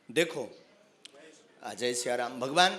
देखो, जय सिया राम। भगवान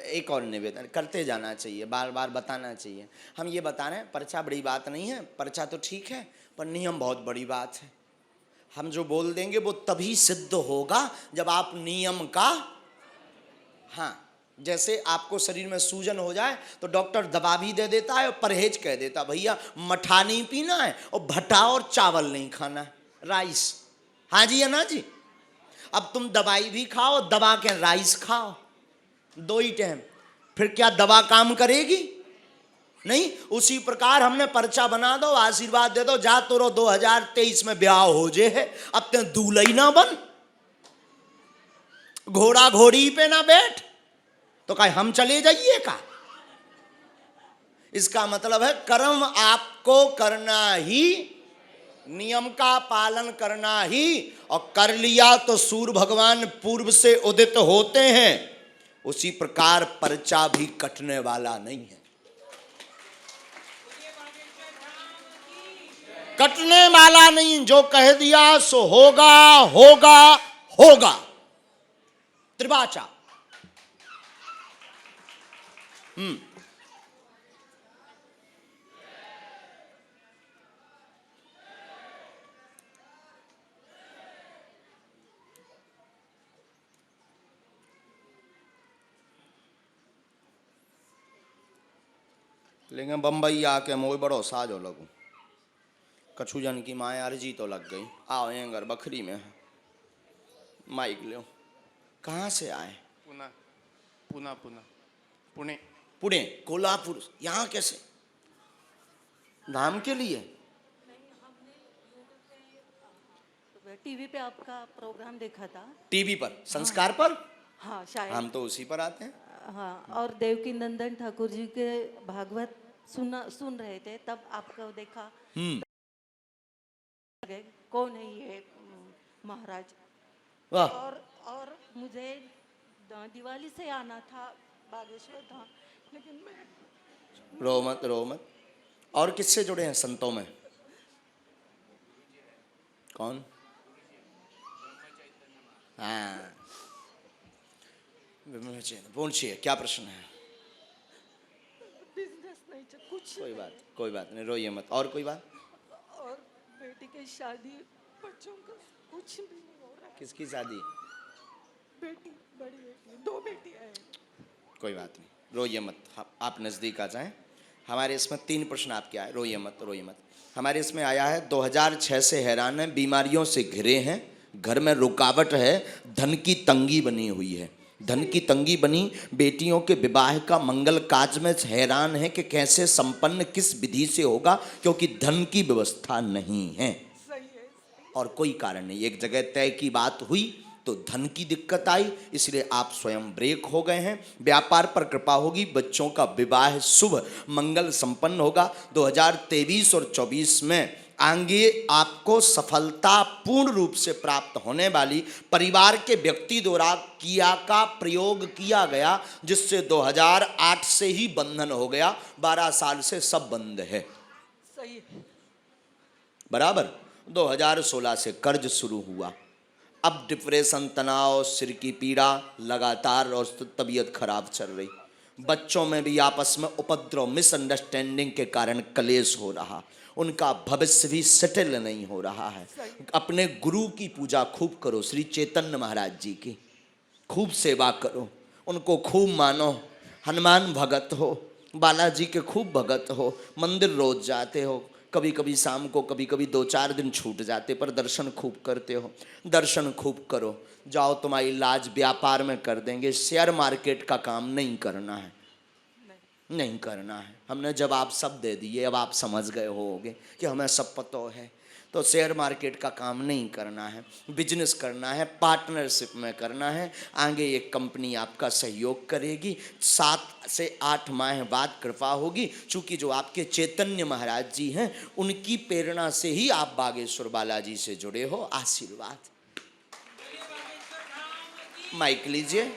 एक और निवेदन करते जाना चाहिए, बार बार बताना चाहिए। हम ये बता रहे हैं पर्चा बड़ी बात नहीं है, पर्चा तो ठीक है, पर नियम बहुत बड़ी बात है। हम जो बोल देंगे वो तभी सिद्ध होगा जब आप नियम का, हाँ, जैसे आपको शरीर में सूजन हो जाए तो डॉक्टर दवा भी दे देता है और परहेज कह देता, भैया मठा नहीं पीना है और भट्टा और चावल नहीं खाना है, राइस। हाँ जी या ना जी? अब तुम दवाई भी खाओ, दवा के राइस खाओ, दो ही टाइम, फिर क्या दवा काम करेगी? नहीं। उसी प्रकार हमने पर्चा बना दो, आशीर्वाद दे दो, जा तोरो 2023 में ब्याह हो जे है, अब ते दूल्ही ना बन, घोड़ा घोड़ी पे ना बैठ, तो कहे हम चले जाइए का। इसका मतलब है कर्म आपको करना ही, नियम का पालन करना ही, और कर लिया तो सूर्य भगवान पूर्व से उदित होते हैं। उसी प्रकार पर्चा भी कटने वाला नहीं है, कटने वाला नहीं। जो कह दिया सो होगा होगा होगा, त्रिवाचा। लेकिन बम्बई आके मोई बड़ो साजो लगू, कछु जन की माए अर्जी तो लग गई। आओ एंगर बखरी में माइक लो। कहाँ से आए? पुणे पुणे पुणे पुणे पुणे, कोल्हापुर, यहाँ कैसे? नाम के लिए? टीवी पे आपका प्रोग्राम देखा था। टीवी पर, संस्कार पर? हाँ शायद। हम तो उसी पर आते हैं। हाँ, और देवकी नंदन ठाकुर जी के भागवत सुन रहे थे, तब आपको देखा। कौन है ये महाराज? वाह। और मुझे दिवाली से आना था बागेश्वर धाम, लेकिन मैं रो मत रो मत। और किससे जुड़े हैं संतों में? कौन? हाँ, पूछिए क्या प्रश्न है? बिजनेस नहीं चाहिए कुछ। कोई बात नहीं, रोइए मत। और कोई बात? और बेटी की शादी, बच्चों का कुछ भी नहीं हो रहा है। किसकी शादी? बेटी, बड़ी बेटी, 2 बेटियां हैं। कोई बात नहीं, रोइए मत। आप नज़दीक आ जाएं। हमारे इसमें 3 प्रश्न आपके आए, रोइए मत रोइए मत। हमारे इसमें आया है 2006 से हैरान है, बीमारियों से घिरे हैं, घर में रुकावट है, धन की तंगी बनी हुई है, धन की तंगी बनी, बेटियों के विवाह का मंगल काज में हैरान है कि कैसे संपन्न किस विधि से होगा, क्योंकि धन की व्यवस्था नहीं है। और कोई कारण नहीं, एक जगह तय की बात हुई तो धन की दिक्कत आई, इसलिए आप स्वयं ब्रेक हो गए हैं। व्यापार पर कृपा होगी, बच्चों का विवाह शुभ मंगल संपन्न होगा। 2023 और 24 में आगे आपको सफलता पूर्ण रूप से प्राप्त होने वाली, परिवार के व्यक्ति द्वारा किया का प्रयोग किया गया, जिससे 2008 से ही बंधन हो गया, 12 साल से सब बंद है। सही है। बराबर। 2016 से कर्ज शुरू हुआ, अब डिप्रेशन, तनाव, सिर की पीड़ा लगातार और तबीयत खराब चल रही। बच्चों में भी आपस में उपद्रव, मिसअंडरस्टैंडिंग के कारण कलेश हो रहा, उनका भविष्य भी सेटल नहीं हो रहा है। अपने गुरु की पूजा खूब करो, श्री चैतन्य महाराज जी की खूब सेवा करो, उनको खूब मानो, हनुमान भगत हो, बालाजी के खूब भगत हो, मंदिर रोज जाते हो, कभी कभी शाम को, कभी कभी 2-4 दिन छूट जाते, पर दर्शन खूब करते हो, दर्शन खूब करो। जाओ, तुम्हारी इलाज व्यापार में कर देंगे, शेयर मार्केट का काम नहीं करना है, नहीं करना है। हमने जवाब सब दे दिए, अब आप समझ गए होगे कि हमें सब पता है। तो शेयर मार्केट का काम नहीं करना है, बिजनेस करना है, पार्टनरशिप में करना है। आगे एक कंपनी आपका सहयोग करेगी, 7 से 8 माह बाद कृपा होगी, चूँकि जो आपके चैतन्य महाराज जी हैं उनकी प्रेरणा से ही आप बागेश्वर बालाजी से जुड़े हो। आशीर्वाद। माइक लीजिए,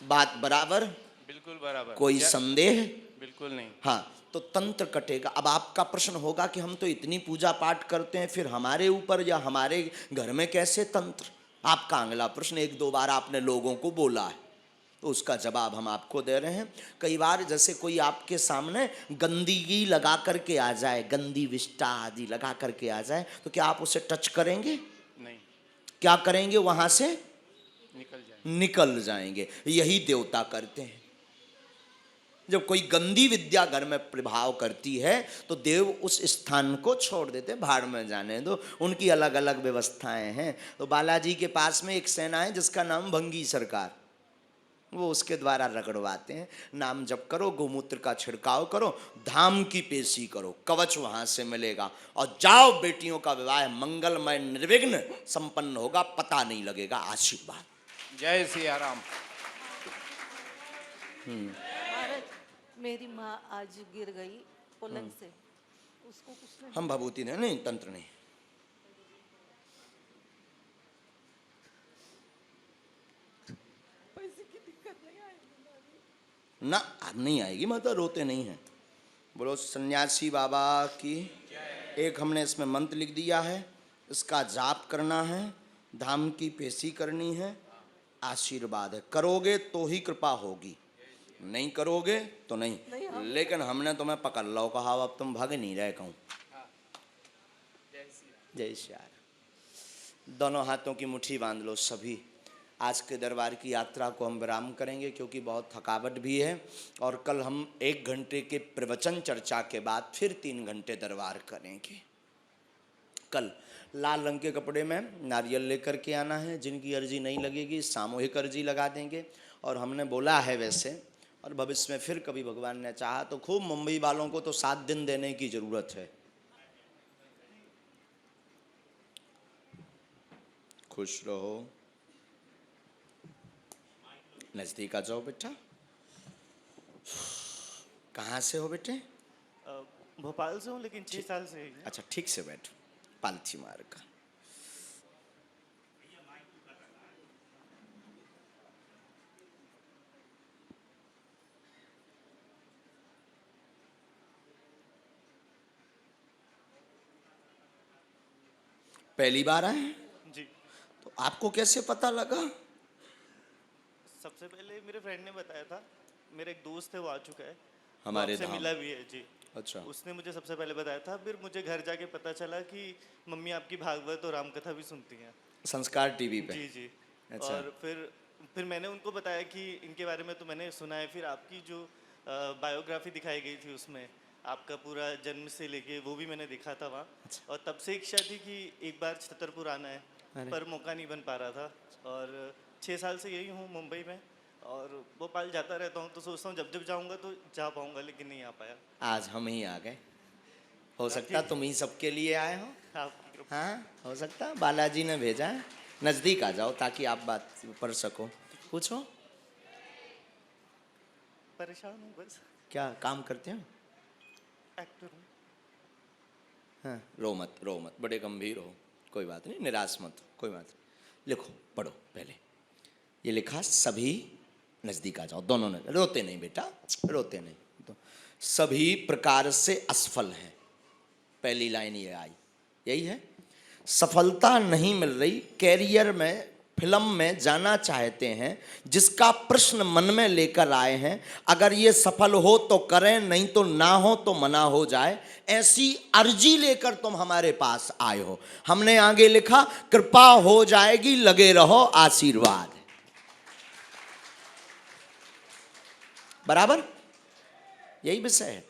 बात बराबर? बिल्कुल बराबर। कोई संदेह? बिल्कुल नहीं। हाँ, तो तंत्र कटेगा। अब आपका प्रश्न होगा कि हम तो इतनी पूजा पाठ करते हैं, फिर हमारे ऊपर या हमारे घर में कैसे तंत्र? आपका अगला प्रश्न, एक दो बार आपने लोगों को बोला है तो उसका जवाब हम आपको दे रहे हैं। कई बार जैसे कोई आपके सामने गंदगी लगा करके आ जाए, गंदी विष्टा आदि लगा करके आ जाए, तो क्या आप उसे टच करेंगे? नहीं, क्या करेंगे? वहां से निकल जाए। निकल जाएंगे। यही देवता करते हैं। जब कोई गंदी विद्या घर में प्रभाव करती है तो देव उस स्थान को छोड़ देते, भाड़ में जाने दो, उनकी अलग अलग व्यवस्थाएं हैं। तो बालाजी के पास में एक सेना है जिसका नाम भंगी सरकार, वो उसके द्वारा रगड़वाते हैं। नाम जप करो, गोमूत्र का छिड़काव करो, धाम की पेशी करो, कवच वहां से मिलेगा, और जाओ बेटियों का विवाह मंगलमय निर्विघ्न संपन्न होगा, पता नहीं लगेगा। आशीर्वाद। जय सिया राम। महाराज, मेरी माँ आज गिर गई पलंग से, उसको कुछ नहीं। हम भभूति नहीं, तंत्र नहीं। पैसे की दिक्कत नहीं आएगी ना, अब नहीं आएगी, मतलब रोते नहीं हैं। बोलो सन्यासी बाबा की। एक हमने इसमें मंत्र लिख दिया है, इसका जाप करना है, धाम की पेशी करनी है, आशीर्वाद है। करोगे तो ही कृपा होगी, नहीं करोगे तो नहीं। लेकिन हमने तुम्हें पकड़ लो कहा, अब तुम भाग नहीं रहे कहूँ। जय श्री राम। दोनों हाथों की मुट्ठी बांध लो सभी। आज के दरबार की यात्रा को हम विराम करेंगे क्योंकि बहुत थकावट भी है, और कल हम 1 घंटे के प्रवचन चर्चा के बाद फिर 3 घंटे दरबार करेंगे। कल लाल रंग के कपड़े में नारियल लेकर के आना है, जिनकी अर्जी नहीं लगेगी सामूहिक अर्जी लगा देंगे। और हमने बोला है वैसे, और भविष्य में फिर कभी भगवान ने चाहा तो खूब मुंबई वालों को तो 7 दिन देने की जरूरत है। खुश रहो। नजदीक आ जाओ बेटा। कहाँ से हो बेटे? भोपाल से हूँ, लेकिन 6 साल से ही है। अच्छा, ठीक से बैठो। पालथी मार का। पहली बार आए हैं? जी। तो आपको कैसे पता लगा? सबसे पहले मेरे फ्रेंड ने बताया था, मेरा एक दोस्त है वो आ चुका है, हमारे से धाम। मिला भी है जी। अच्छा। उसने मुझे सबसे पहले बताया था, फिर मुझे घर जाके पता चला कि मम्मी आपकी भागवत और रामकथा भी सुनती हैं। संस्कार टीवी पे। जी जी। अच्छा। और फिर मैंने उनको बताया कि इनके बारे में तो मैंने सुना है। फिर आपकी जो बायोग्राफी दिखाई गई थी उसमें आपका पूरा जन्म से लेके वो भी मैंने देखा था वहाँ। और तब से इच्छा थी कि एक बार छतरपुर आना है, पर मौका नहीं बन पा रहा था। और 6 साल से यही हूँ मुंबई में, और भोपाल जाता रहता हूँ, तो सोचता हूँ जब जब जाऊँगा तो जा पाऊँगा, लेकिन नहीं आ पाया। आज हम ही आ गए। हो सकता तुम ही सबके लिए आए हो। आपकी कृपा। हाँ, हो सकता बालाजी ने भेजा है। नजदीक आ जाओ ताकि आप बात पढ़ सको। पूछो। परेशान हूँ बस। क्या काम करते हो? एक्टर हूँ। हाँ, रो मत, रो मत, बड़े गंभीर हो। कोई बात नहीं, निराश मत, कोई बात नहीं। लिखो, पढ़ो पहले। ये लिखा, सभी नजदीक आ जाओ, दोनों ने। रोते नहीं बेटा, रोते नहीं। तो सभी प्रकार से असफल हैं। पहली लाइन ये आई, यही है। सफलता नहीं मिल रही, कैरियर में, फिल्म में जाना चाहते हैं, जिसका प्रश्न मन में लेकर आए हैं, अगर ये सफल हो तो करें, नहीं तो ना हो तो मना हो जाए, ऐसी अर्जी लेकर तुम हमारे पास आए हो। हमने आगे लिखा, कृपा हो जाएगी, लगे रहो, आशीर्वाद। बराबर, यही विषय है।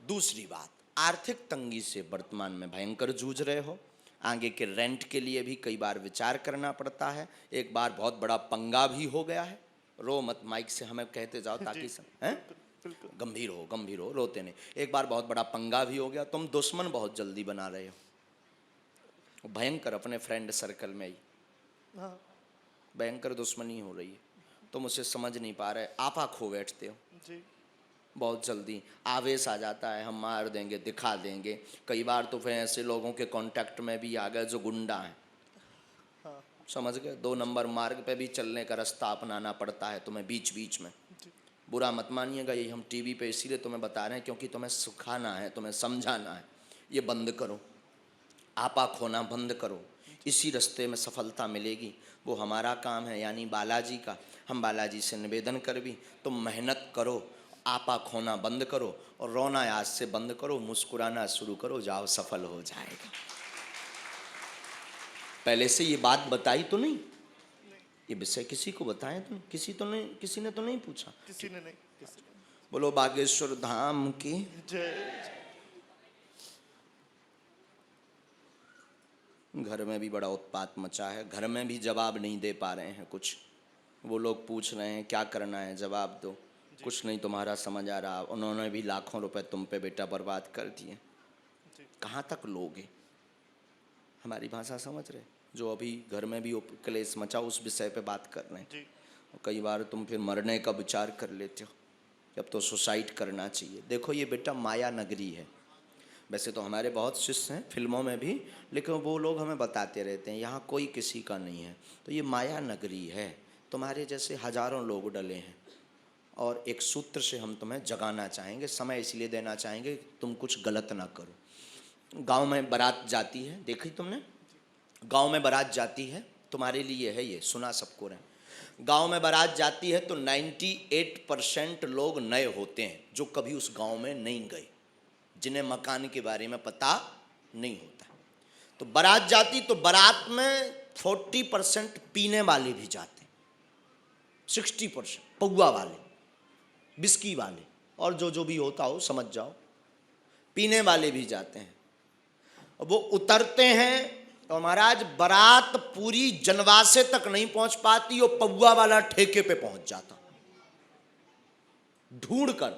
दूसरी बात, आर्थिक तंगी से वर्तमान में भयंकर जूझ रहे हो। आगे के रेंट के लिए भी कई बार विचार करना पड़ता है। एक बार बहुत बड़ा पंगा भी हो गया है। रो मत, माइक से हमें कहते जाओ ताकि हैं। गंभीर हो, गंभीर हो, रोते नहीं। एक बार बहुत बड़ा पंगा भी हो गया। तुम दुश्मन बहुत जल्दी बना रहे हो, भयंकर, अपने फ्रेंड सर्कल में ही हाँ भयंकर दुश्मनी हो रही है। तुम उसे समझ नहीं पा रहे, आपा खो बैठते हो जी। बहुत जल्दी। आवेश आ जाता है, हम मार देंगे, दिखा देंगे। कई बार तो फिर ऐसे लोगों के कांटेक्ट में भी आ गए जो गुंडा हैं। हाँ समझ गए? 2 नंबर मार्ग पे भी चलने का रास्ता अपनाना पड़ता है तुम्हें बीच बीच में। बुरा मत मानिएगा, यही हम टीवी पे इसीलिए तुम्हें बता रहे हैं क्योंकि तुम्हें सिखाना है, तुम्हें समझाना है। ये बंद करो, आपा खोना बंद करो। इसी रास्ते में सफलता मिलेगी। वो हमारा काम है, यानी बालाजी का। हम बालाजी से निवेदन कर भी, तुम मेहनत करो, आपा खोना बंद करो और रोना आज से बंद करो, मुस्कुराना शुरू करो, जाओ सफल हो जाएगा। पहले से ये बात बताई तो नहीं, ये विषय किसी को बताया तो नहीं, किसी ने तो नहीं पूछा। किसी ने नहीं, किसी ने। बोलो बागेश्वर धाम की जय। घर में भी बड़ा उत्पात मचा है, घर में भी जवाब नहीं दे पा रहे हैं कुछ। वो लोग पूछ रहे हैं क्या करना है, जवाब दो। कुछ नहीं तुम्हारा समझ आ रहा। उन्होंने भी लाखों रुपए तुम पे बेटा बर्बाद कर दिए। कहाँ तक लोगे? हमारी भाषा समझ रहे? जो अभी घर में भी क्लेश मचा, उस विषय पे बात कर रहे हैं। कई बार तुम फिर मरने का विचार कर लेते हो, अब तो सुसाइड करना चाहिए। देखो ये बेटा माया नगरी है। वैसे तो हमारे बहुत शिष्य हैं फिल्मों में भी, लेकिन वो लोग हमें बताते रहते हैं यहाँ कोई किसी का नहीं है। तो ये माया नगरी है, तुम्हारे जैसे हजारों लोग डले हैं। और एक सूत्र से हम तुम्हें जगाना चाहेंगे, समय इसलिए देना चाहेंगे तुम कुछ गलत ना करो। गांव में बारात जाती है, देखी तुमने? गांव में बारात जाती है, तुम्हारे लिए है ये, सुना सबको रहे। गांव में बारात जाती है तो 98% लोग नए होते हैं जो कभी उस गांव में नहीं गए, जिन्हें मकान के बारे में पता नहीं होता। तो बारात जाती तो बारात में 40% पीने वाले भी जाते हैं, 60% पौवा वाले, बिस्की वाले, और जो भी होता हो समझ जाओ, पीने वाले भी जाते हैं। वो उतरते हैं और महाराज बारात पूरी जनवासे तक नहीं पहुंच पाती, वो पौवा वाला ठेके पे पहुंच जाता, ढूंढ कर,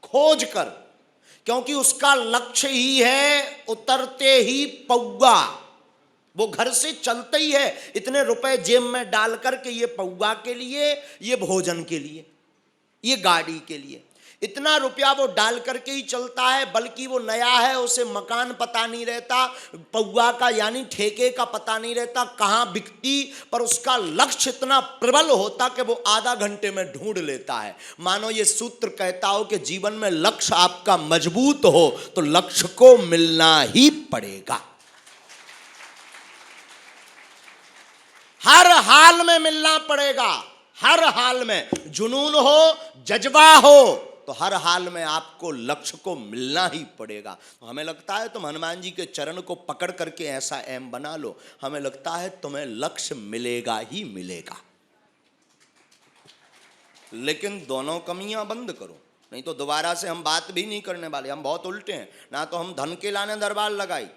खोज कर, क्योंकि उसका लक्ष्य ही है उतरते ही पौवा। वो घर से चलते ही है इतने रुपए जेब में डाल करके, ये पौवा के लिए, ये भोजन के लिए, ये गाड़ी के लिए, इतना रुपया वो डाल करके ही चलता है। बल्कि वो नया है, उसे मकान पता नहीं रहता, पौवा का यानी ठेके का पता नहीं रहता कहाँ बिकती, पर उसका लक्ष्य इतना प्रबल होता कि वो आधा घंटे में ढूंढ लेता है। मानो ये सूत्र कहता हो कि जीवन में लक्ष्य आपका मजबूत हो तो लक्ष्य को मिलना ही पड़ेगा, हर हाल में मिलना पड़ेगा। हर हाल में जुनून हो, जज्बा हो, तो हर हाल में आपको लक्ष्य को मिलना ही पड़ेगा। तो हमें लगता है तुम हनुमान जी के चरण को पकड़ करके ऐसा एम बना लो, हमें लगता है तुम्हें लक्ष्य मिलेगा ही मिलेगा। लेकिन दोनों कमियां बंद करो, नहीं तो दोबारा से हम बात भी नहीं करने वाले। हम बहुत उल्टे हैं, ना तो हम धन के लाने दरबार लगाई,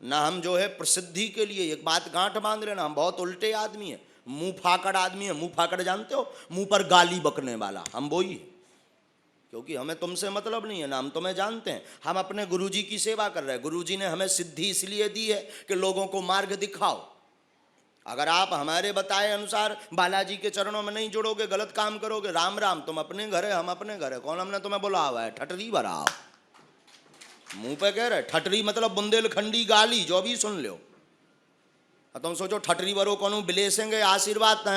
ना हम जो है प्रसिद्धि के लिए एक बात गांठ बांध लेना। हम बहुत उल्टे आदमी हैं, मुंह फाकड़ आदमी है। मुंह फाकड़ जानते हो? मुंह पर गाली बकने वाला, हम वही है। क्योंकि हमें तुमसे मतलब नहीं है ना, हम तुम्हें जानते हैं। हम अपने गुरुजी की सेवा कर रहे हैं। गुरुजी ने हमें सिद्धि इसलिए दी है कि लोगों को मार्ग दिखाओ। अगर आप हमारे बताए अनुसार बालाजी के चरणों में नहीं जुड़ोगे, गलत काम करोगे, राम राम, तुम अपने घर है, हम अपने घर है। कौन हमने तुम्हें बुला हुआ है? ठटरी भराओ, मुंह पे कह रहे ठटरी मतलब बुंदेलखंडी गाली, जो भी सुन लो। तुम सोचो ठटरी वरो कौन बिलेसेंगे आशीर्वाद?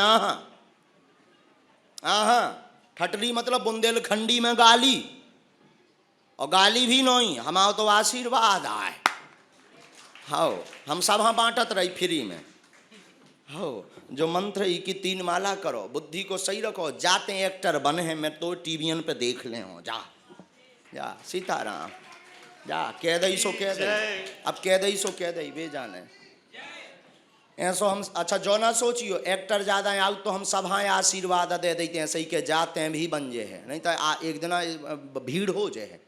हाँ, ठटरी मतलब बुंदेलखंडी में गाली, और गाली भी नहीं, हमारा तो आशीर्वाद आए। हाँ, हम सब हाँ बांटत रही फ्री में। हो जो मंत्र ही की 3 माला करो, बुद्धि को सही रखो, जाते एक्टर बने हैं, मैं तो टीवीएन पे देख ले हो। जा जा सीताराम, जा कह दई सो कह दई, अब कह दई सो कह दई, वे जाने ऐसो हम। अच्छा जो ना सोचियो एक्टर ज्यादा आउ तो हम सब हाँ आशीर्वाद दे देते हैं, सही के जाते हैं भी बन जे है, नहीं तो एक दिन भीड़ हो जे है।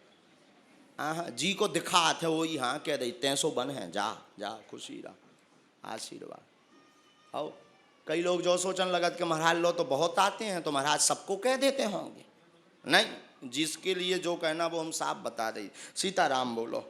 हाँ जी को दिखा थे वही हाँ कह देते हैं, सो बन है, जा जा खुशी रहा, आशीर्वाद। आओ कई लोग जो सोचने लगत कि महाराज लो तो बहुत आते हैं, तो महाराज सबको कह देते होंगे। नहीं, जिसके लिए जो कहना वो हम साफ बता दें। सीताराम बोलो।